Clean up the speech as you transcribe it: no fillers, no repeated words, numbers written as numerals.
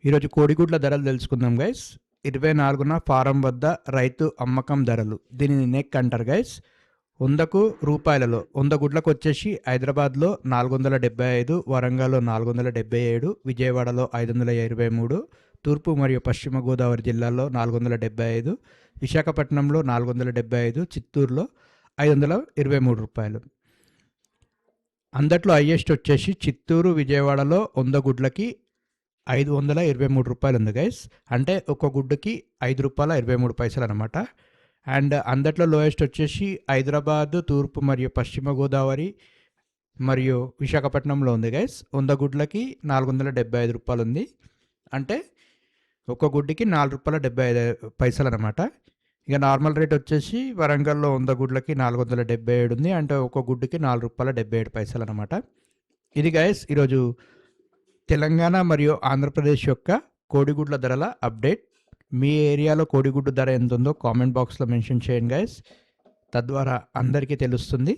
ఈరోజు కోడిగుడ్ల ధరలు తెలుసుకుందాం గైస్. 24న ఫారం వద్ద రైతు అమ్మకం ధరలు, దీనిని నెక్ అంటారు గైస్. 100కు రూపాయలలో 100 గుడ్లకు వచ్చేసి హైదరాబాద్లో 475, వరంగల్లో 477, విజయవాడలో 523, తూర్పు మరియు పశ్చిమ గోదావరి జిల్లాల్లో 475, విశాఖపట్నంలో 475, చిత్తూరులో 523 రూపాయలు. అందట్లో హైయెస్ట్ వచ్చేసి చిత్తూరు, విజయవాడలో 100 గుడ్లకి 523 రూపాయలు ఉంది గైస్. అంటే ఒక గుడ్డుకి ₹5.23 అనమాట. అండ్ అందట్లో లోయెస్ట్ వచ్చేసి హైదరాబాద్, తూర్పు మరియు పశ్చిమ గోదావరి మరియు విశాఖపట్నంలో ఉంది గైస్. 100 గుడ్లకి 475 రూపాయలు ఉంది. అంటే ఒక గుడ్డుకి ₹4.75 అనమాట. ఇక నార్మల్ రేట్ వచ్చేసి వరంగల్లో 100 గుడ్లకి 477 ఉంది. అంటే ఒక గుడ్డుకి ₹4.77 అనమాట. ఇది గైస్ ఈరోజు తెలంగాణ మరియు ఆంధ్రప్రదేశ్ యొక్క కోడిగుడ్ల ధరల అప్డేట్. మీ ఏరియాలో కోడిగుడ్డు ధర ఎంత ఉందో కామెంట్ బాక్స్లో మెన్షన్ చేయండి గైస్. తద్వారా అందరికీ తెలుస్తుంది.